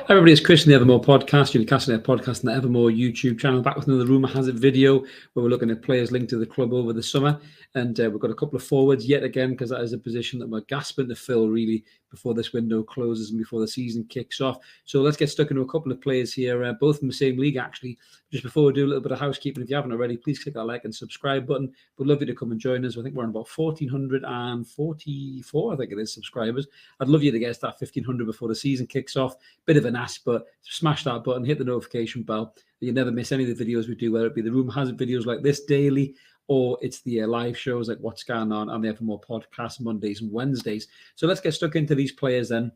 Hi everybody, it's Chris from the Evermore podcast. You're casting a podcast on the Evermore YouTube channel. Back with another Rumour Has It video where we're looking at players linked to the club over the summer. And we've got a couple of forwards yet again, because that is a position that we're gasping to fill really before this window closes and before the season kicks off. So let's get stuck into a couple of players here, both from the same league actually. Just before we do a little bit of housekeeping, if you haven't already, please click that like and subscribe button. We'd love you to come and join us. I think we're on about 1,444, I think it is, subscribers. I'd love you to get us that 1,500 before the season kicks off. Bit of an ask, but smash that button, hit the notification bell. You never miss any of the videos we do, whether it be the Rumour Has It videos like this daily, or it's the live shows like What's Going On the Evermore podcast Mondays and Wednesdays. So let's get stuck into these players then.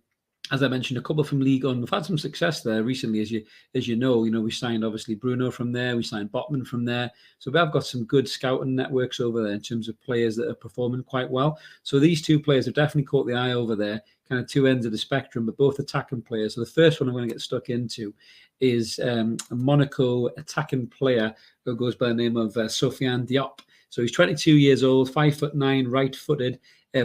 As I mentioned, a couple from Ligue 1. We've had some success there recently, as you know. We signed obviously Bruno from there. We signed Botman from there. So we have got some good scouting networks over there in terms of players that are performing quite well. So these two players have definitely caught the eye over there, kind of two ends of the spectrum, but both attacking players. So the first one I'm going to get stuck into is a Monaco attacking player who goes by the name of Sofiane Diop. So he's 22 years old, 5'9", right-footed.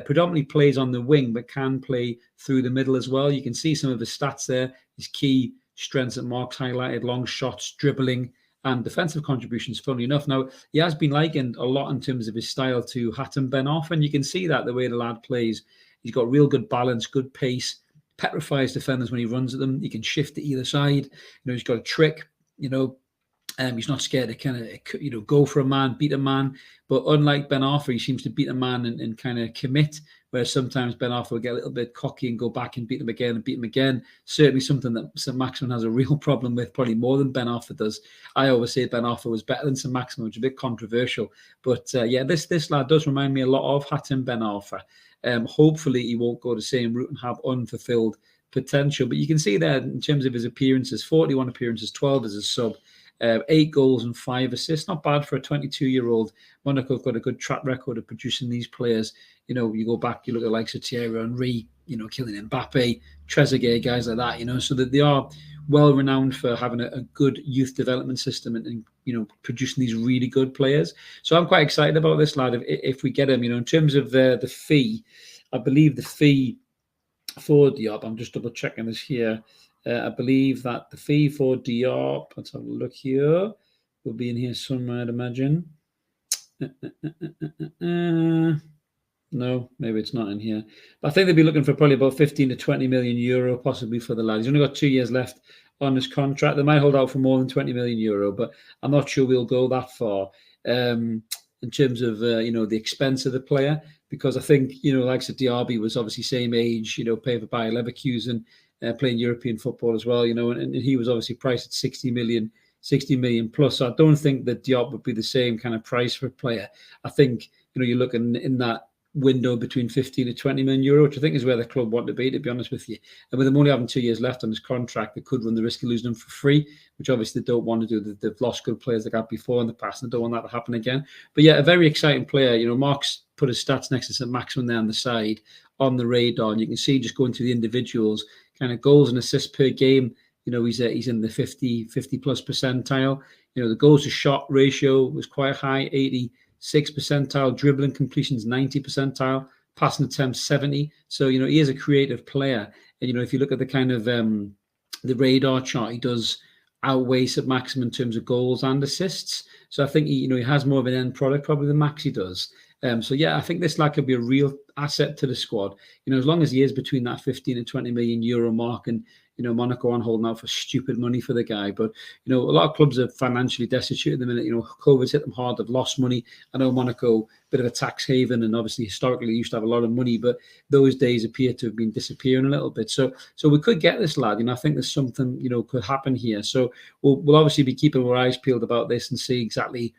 Predominantly plays on the wing, but can play through the middle as well. You can see some of his stats there. His key strengths and marks highlighted: long shots, dribbling, and defensive contributions, funnily enough. Now, he has been likened a lot in terms of his style to Hatem Ben Arfa, and you can see that the way the lad plays. He's got real good balance, good pace, petrifies defenders when he runs at them. He can shift to either side. He's got a trick, he's not scared to kind of, go for a man, beat a man. But unlike Ben Arfa, he seems to beat a man and kind of commit, whereas sometimes Ben Arfa will get a little bit cocky and go back and beat him again and beat him again. Certainly something that St. Maximin has a real problem with, probably more than Ben Arfa does. I always say Ben Arfa was better than St. Maximin, which is a bit controversial. But this lad does remind me a lot of Hatem Ben Arfa. Hopefully he won't go the same route and have unfulfilled potential. But you can see there in terms of his appearances, 41 appearances, 12 as a sub. 8 goals and 5 assists. Not bad for a 22-year-old. Monaco have got a good track record of producing these players. You go back, you look at the likes of Thierry Henry, Kylian Mbappe, Trezeguet, guys like that, so that they are well renowned for having a good youth development system and producing these really good players. So I'm quite excited about this lad if we get him. In terms of the fee, I believe the fee for Diop, I'm just double checking this here. I believe that the fee for Diop, let's have a look here, will be in here somewhere, I'd imagine. No, maybe it's not in here. But I think they'll be looking for probably about 15 to 20 million euro, possibly, for the lad. He's only got 2 years left on his contract. They might hold out for more than 20 million euro, but I'm not sure we'll go that far in terms of, the expense of the player, because I think, like Diaby was obviously same age, paid for Bayer Leverkusen, playing European football as well, and he was obviously priced at 60 million plus. So I don't think that Diop would be the same kind of price for a player. I think, you're looking in that window between 15 to 20 million euro, which I think is where the club want to be honest with you. And with him only having 2 years left on his contract, they could run the risk of losing him for free, which obviously they don't want to do. They've lost good players they got before in the past, and they don't want that to happen again. But yeah, a very exciting player. Mark's put his stats next to St. Maximin there on the side on the radar, and you can see, just going through the individuals, kind of goals and assists per game, he's in the 50 plus percentile. The goals to shot ratio was quite high, 86 percentile, dribbling completions 90 percentile, passing attempts 70. So he is a creative player, and if you look at the kind of the radar chart, he does outweigh St. Maximin in terms of goals and assists. So I think he has more of an end product probably than Maxi does. So yeah, I think this lad could be a real asset to the squad. As long as he is between that 15 and 20 million euro mark, and Monaco aren't holding out for stupid money for the guy. But a lot of clubs are financially destitute at the minute. COVID's hit them hard. They've lost money. I know Monaco, bit of a tax haven, and obviously historically they used to have a lot of money, but those days appear to have been disappearing a little bit. So we could get this lad. I think there's something could happen here. So we'll obviously be keeping our eyes peeled about this and see exactly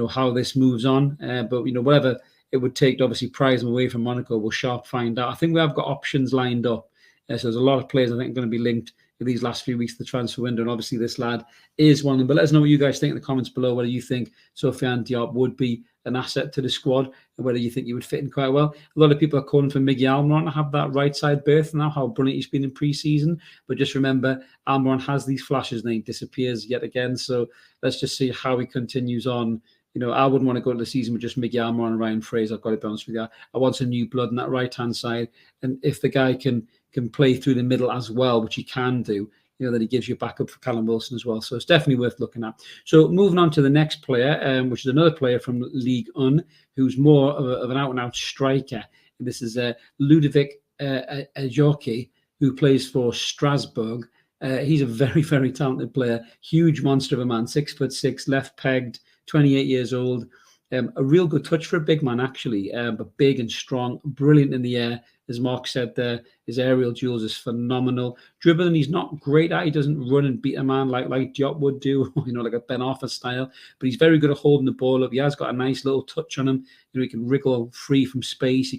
how this moves on. But whatever it would take to obviously prize him away from Monaco, we'll sharp find out. I think we have got options lined up. So there's a lot of players I think are going to be linked in these last few weeks to the transfer window, and obviously this lad is one of them. But let us know what you guys think in the comments below, whether you think Sofiane Diop would be an asset to the squad, and whether you think he would fit in quite well. A lot of people are calling for Miguel Almiron to have that right side berth now, how brilliant he's been in pre-season. But just remember, Almiron has these flashes and then he disappears yet again. So let's just see how he continues on. I wouldn't want to go to the season with just Miguel Almiron and Ryan Fraser. I've got to be honest with you. I want some new blood on that right-hand side. And if the guy can play through the middle as well, which he can do, that he gives you backup for Callum Wilson as well. So it's definitely worth looking at. So moving on to the next player, which is another player from Ligue 1, who's more of an out-and-out striker. And this is Ludovic Ajorque, who plays for Strasbourg. He's a very, very talented player, huge monster of a man, 6'6", left pegged, 28 years old. A real good touch for a big man, actually, but big and strong, brilliant in the air. As Mark said there, his aerial duels is phenomenal. Dribbling, he's not great at. He doesn't run and beat a man like Diop would do, like a Ben Arfa style. But he's very good at holding the ball up. He has got a nice little touch on him. He can wriggle free from space. He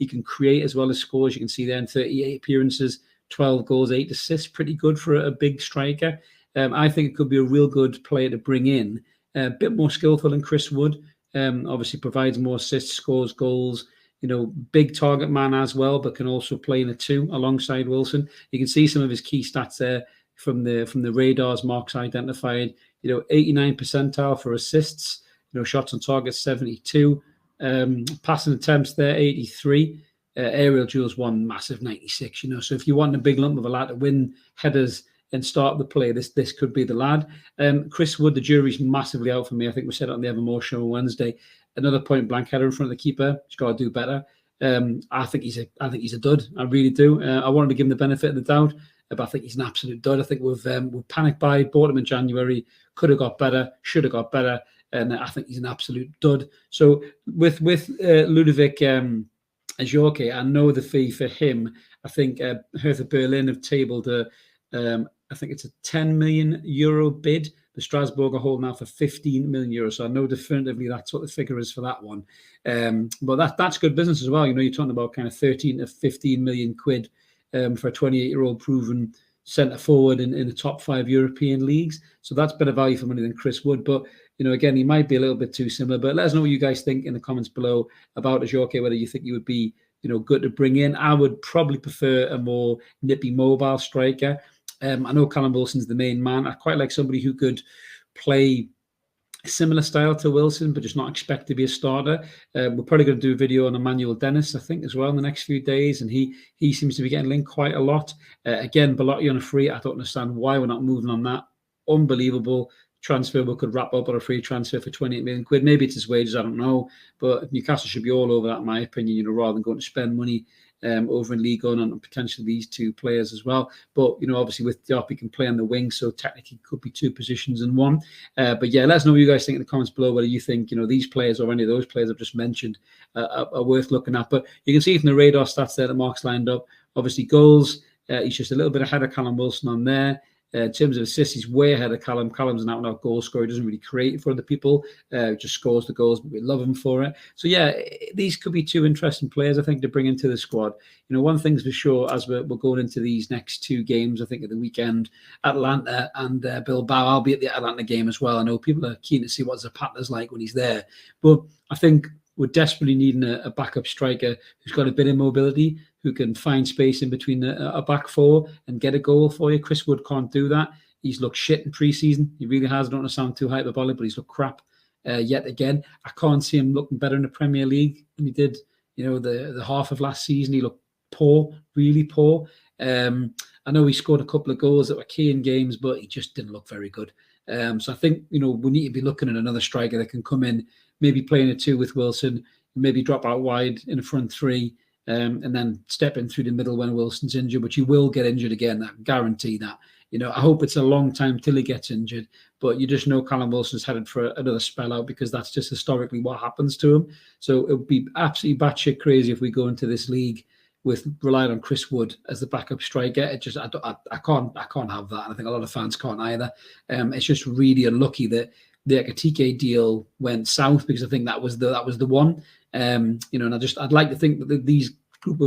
can create as well as score. As you can see there in 38 appearances, 12 goals, 8 assists. Pretty good for a big striker. I think it could be a real good player to bring in. A bit more skillful than Chris Wood. Obviously provides more assists, scores goals. Big target man as well, but can also play in a 2 alongside Wilson. You can see some of his key stats there from the radars Mark's identified. 89 percentile for assists. Shots on target 72. Passing attempts there 83. Aerial duels 1 massive 96. So if you want a big lump of a lad to win headers and start the play, this could be the lad. Chris Wood, the jury's massively out for me. I think we said it on the Evermore show on Wednesday. Another point blank header in front of the keeper. He's got to do better. I think he's a dud. I really do. I wanted to give him the benefit of the doubt, but I think he's an absolute dud. I think we've panicked buy, bought him in January. Could have got better. Should have got better. And I think he's an absolute dud. So with Ludovic Ajorque, I know the fee for him. I think Hertha Berlin have tabled I think it's a 10 million euro bid. The Strasbourg are holding out for 15 million euros. So I know definitively that's what the figure is for that one. But that's good business as well. You're talking about kind of 13 to 15 million quid for a 28-year-old proven centre forward in the top 5 European leagues. So that's better value for money than Chris Wood. But, again, he might be a little bit too similar. But let us know what you guys think in the comments below about Ajorque, whether you think he would be, good to bring in. I would probably prefer a more nippy mobile striker. I know Callum Wilson's the main man. I quite like somebody who could play a similar style to Wilson, but just not expect to be a starter. We're probably going to do a video on Emmanuel Dennis, I think, as well in the next few days, and he seems to be getting linked quite a lot. Again, Belotti on a free. I don't understand why we're not moving on that. Unbelievable transfer. We could wrap up on a free transfer for 28 million quid. Maybe it's his wages, I don't know. But Newcastle should be all over that, in my opinion, rather than going to spend money over in Ligue 1 and potentially these 2 players as well. But, obviously with Diop, he can play on the wing, so technically could be 2 positions in 1. But yeah, let us know what you guys think in the comments below, whether you think, these players or any of those players I've just mentioned are worth looking at. But you can see from the radar stats there that Mark's lined up. Obviously goals, he's just a little bit ahead of Callum Wilson on there. In terms of assists, he's way ahead of Callum. Callum's an out-and-out goal scorer. He doesn't really create for other people. Just scores the goals, but we love him for it. So, yeah, these could be 2 interesting players, I think, to bring into the squad. One thing's for sure, as we're going into these next 2 games, I think, at the weekend, Atalanta and Bilbao. I'll be at the Atalanta game as well. I know people are keen to see what Zapata's like when he's there. But I think we're desperately needing a backup striker who's got a bit of mobility, who can find space in between a back 4 and get a goal for you. Chris Wood can't do that. He's looked shit in pre-season. He really has. I don't want to sound too hyperbolic, but he's looked crap yet again. I can't see him looking better in the Premier League than he did, the half of last season. He looked poor, really poor. I know he scored a couple of goals that were key in games, but he just didn't look very good. So I think, we need to be looking at another striker that can come in, maybe playing a 2 with Wilson, maybe drop out wide in a front 3, and then step in through the middle when Wilson's injured, but you will get injured again. I guarantee that. I hope it's a long time till he gets injured, but you just know Callum Wilson's headed for another spell out, because that's just historically what happens to him. So it would be absolutely batshit crazy if we go into this league with relying on Chris Wood as the backup striker. It just I can't have that. And I think a lot of fans can't either. It's just really unlucky that the Ekitike deal went south, because I think that was the one. And I'd like to think that these group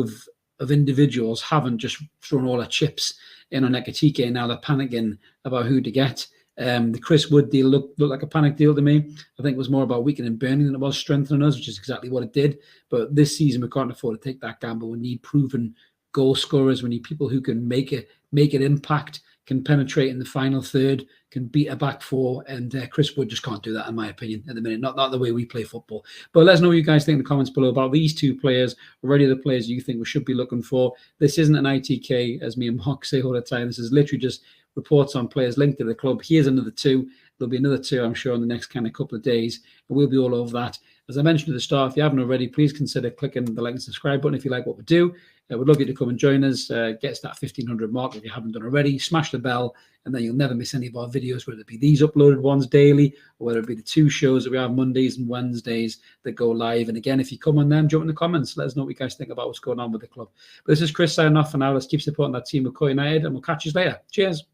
of individuals haven't just thrown all their chips in on Ekitike, and now they're panicking about who to get. The Chris Wood deal looked like a panic deal to me. I think it was more about weakening Burnley than it was strengthening us, which is exactly what it did. But this season, we can't afford to take that gamble. We need proven goal scorers. We need people who can make an impact, can penetrate in the final third, can beat a back 4, and Chris Wood just can't do that, in my opinion, at the minute. Not the way we play football. But let us know what you guys think in the comments below about these 2 players, or any of the players you think we should be looking for. This isn't an ITK, as me and Mark say all the time. This is literally just reports on players linked to the club. Here's another 2. There'll be another 2, I'm sure, in the next kind of couple of days, and we'll be all over that. As I mentioned at the start, if you haven't already, please consider clicking the like and subscribe button if you like what we do. We'd love you to come and join us. Get us that 1,500 mark if you haven't done already. Smash the bell, and then you'll never miss any of our videos, whether it be these uploaded ones daily, or whether it be the 2 shows that we have Mondays and Wednesdays that go live. And again, if you come on them, jump in the comments. Let us know what you guys think about what's going on with the club. But this is Chris signing off for now. Let's keep supporting that team of Co United, and we'll catch you later. Cheers.